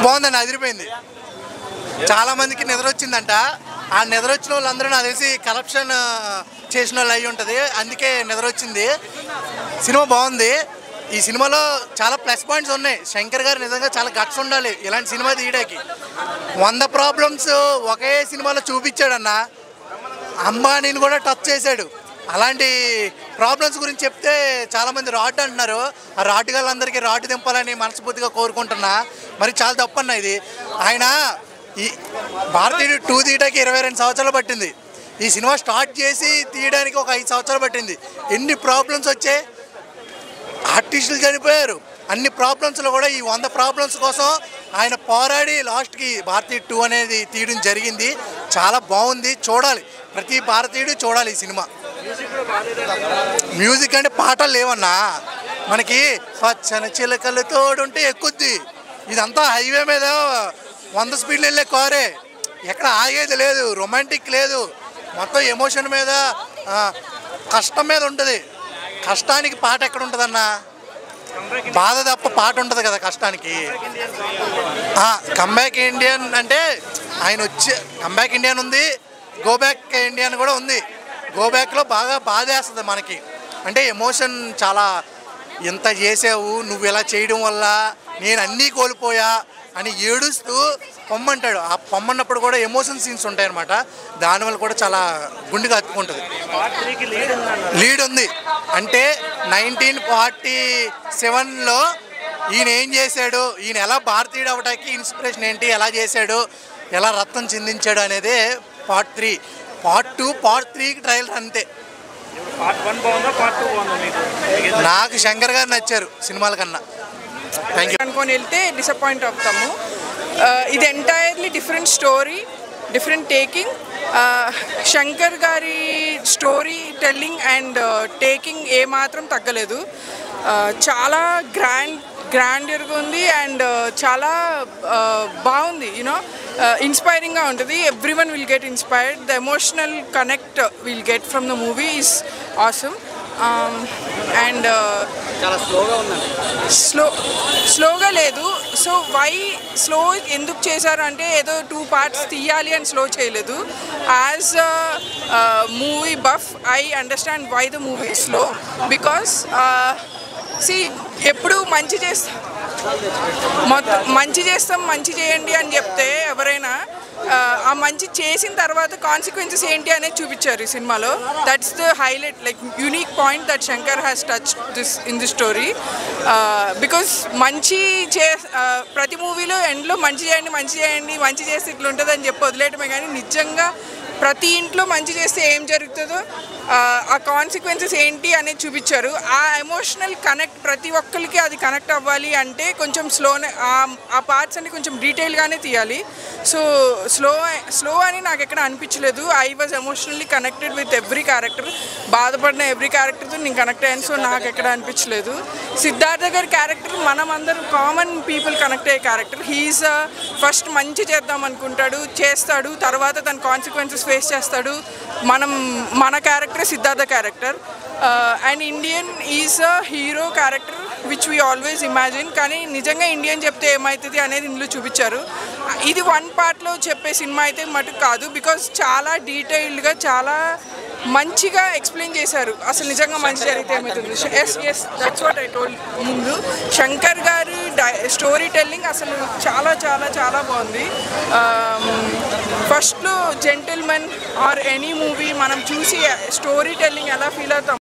బాగుందండి, అదిరిపోయింది. చాలా మందికి నిద్ర వచ్చిందంట. ఆ నిద్ర వచ్చిన వాళ్ళందరూ నాకు తెలిసి కరప్షన్ చేసిన వాళ్ళు అయి ఉంటుంది, అందుకే నిద్ర వచ్చింది. సినిమా బాగుంది. ఈ సినిమాలో చాలా ప్లస్ పాయింట్స్ ఉన్నాయి. శంకర్ గారు నిజంగా చాలా గట్స్ ఉండాలి ఇలాంటి సినిమా తీయడానికి. 100 ప్రాబ్లమ్స్ ఒకే సినిమాలో చూపించాడన్న. అంబానీని కూడా టచ్ చేశాడు. అలాంటి ప్రాబ్లమ్స్ గురించి చెప్తే చాలామంది రాడ్ అంటున్నారు. ఆ రాటుగాళ్ళందరికీ రాటు దింపాలని మనస్ఫూర్తిగా కోరుకుంటున్నా. మరి చాలా తప్పన్న ఇది. ఆయన ఈ భారతీయుడు 2 తీయడానికి 22 సంవత్సరాలు పట్టింది. ఈ సినిమా స్టార్ట్ చేసి తీయడానికి ఒక 5 సంవత్సరాలు పట్టింది. ఎన్ని ప్రాబ్లమ్స్ వచ్చాయి, ఆర్టిస్టులు చనిపోయారు. అన్ని ప్రాబ్లమ్స్లో కూడా ఈ 100 ప్రాబ్లమ్స్ కోసం ఆయన పోరాడి లాస్ట్కి భారతీయుడు 2 అనేది తీయడం జరిగింది. చాలా బాగుంది, చూడాలి. ప్రతి భారతీయుడు చూడాలి ఈ సినిమా. మ్యూజిక్ అంటే పాటలు లేవన్నా, మనకి పచ్చని చిలకలు తోడుంటే ఎక్కుద్ది. ఇదంతా హైవే మీద 100 స్పీడ్లు వెళ్ళే కారే, ఎక్కడ ఆగేది లేదు, రొమాంటిక్ లేదు, మొత్తం ఎమోషన్ మీద కష్టం మీద ఉంటుంది. కష్టానికి పాట ఎక్కడ ఉంటుందన్నా, బాధ తప్ప పాట ఉంటుంది కదా కష్టానికి. కమ్బ్యాక్ ఇండియన్ అంటే ఆయన వచ్చి కమ్బ్యాక్ ఇండియన్ ఉంది, గో బ్యాక్ ఇండియన్ కూడా ఉంది. గో బ్యాక్లో బాగా బాధ వేస్తుంది మనకి. అంటే ఎమోషన్ చాలా, ఎంత చేసావు నువ్వు ఇలా చేయడం వల్ల నేను అన్నీ కోల్పోయా అని ఏడుస్తూ పొమ్మంటాడు. ఆ పొమ్మన్నప్పుడు కూడా ఎమోషన్ సీన్స్ ఉంటాయన్నమాట. దానివల్ల కూడా చాలా గుండెగా హత్తుకుంటుంది. లీడ్ ఉంది అంటే 1947లో ఈయన ఏం చేశాడు, ఈయన ఎలా భారతీయుడు అవడానికి ఇన్స్పిరేషన్ ఏంటి, ఎలా చేశాడు, ఎలా రక్తం చిందించాడు అనేదే పార్ట్ 3. పార్ట్ 2, పార్ట్ 3కి ట్రైలర్ అంతే. నాకు శంకర్ గారు నచ్చారు సినిమాల కన్నా. Thank you. అనుకొని వెళ్తే డిసప్పాయింట్ అవుతాము. ఇది entirely different story, different taking. Shankar గారి స్టోరీ టెల్లింగ్ అండ్ టేకింగ్ ఏమాత్రం తగ్గలేదు. చాలా గ్రాండర్గా ఉంది అండ్ చాలా బాగుంది. యూనో ఇన్స్పైరింగ్గా ఉంటుంది. Everyone will get inspired. The emotional connect will get from the movie is awesome. And చాలా స్లోగా ఉందండి. స్లోగా లేదు. సో వై స్లో ఎందుకు చేశారు అంటే ఏదో 2 పార్ట్స్ తీయాలి అని స్లో చేయలేదు. As movie buff I understand why the movie slow. Because ఎప్పుడు మంచి చేస్తాం మంచి చేయండి అని చెప్తే ఎవరైనా ఆ మంచి చేసిన తర్వాత కాన్సిక్వెన్సెస్ ఏంటి అనేది చూపించారు ఈ సినిమాలో. That's the highlight, like unique point that Shankar has touch this in the story. Because ప్రతి మూవీలో ఎండ్లో మంచి చేయండి మంచి చేస్తే ఇట్లా ఉంటుంది అని చెప్పి వదిలేయటమే, కానీ నిజంగా ప్రతి ఇంట్లో మంచి చేస్తే ఏం జరుగుతుందో ఆ కాన్సిక్వెన్సెస్ ఏంటి అనేది చూపించారు. ఆ ఎమోషనల్ కనెక్ట్ ప్రతి ఒక్కరికి అది కనెక్ట్ అవ్వాలి అంటే కొంచెం ఆ పార్ట్స్ అన్ని కొంచెం డీటెయిల్గానే తీయాలి. సో స్లో అని నాకు ఎక్కడ అనిపించలేదు. I was emotionally connected with every character. బాధపడిన ఎవ్రీ క్యారెక్టర్తో నేను కనెక్ట్ అయ్యాను. సో నాకు ఎక్కడ అనిపించలేదు. సిద్ధార్థ గారి క్యారెక్టర్ మనం అందరం కామన్ పీపుల్ కనెక్ట్ అయ్యే క్యారెక్టర్. హీఈస్ ఫస్ట్ మంచి చేద్దాం అనుకుంటాడు, చేస్తాడు, తర్వాత తన కాన్సిక్వెన్సెస్ ఫేస్ చేస్తాడు. మన character Siddhartha character. And Indian is a hero character which we always imagine. కానీ నిజంగా ఇండియన్ చెప్తే ఏమవుతుంది అనేది ఇందులో చూపించారు. ఇది 1 పార్ట్లో చెప్పే సినిమా అయితే మటుకు కాదు. బికాజ్ చాలా డీటెయిల్డ్గా చాలా మంచిగా ఎక్స్ప్లెయిన్ చేశారు. అసలు నిజంగా మంచి జరిగితే ఏమవుతుంది. Yes that's what I told ముందు. శంకర్ గారి స్టోరీ టెల్లింగ్ అసలు చాలా చాలా చాలా బాగుంది. ఫస్ట్లో జెంటిల్మెన్ ఆర్ ఎనీ మూవీ మనం చూసి స్టోరీ టెల్లింగ్ ఎలా ఫీల్ అవుతాం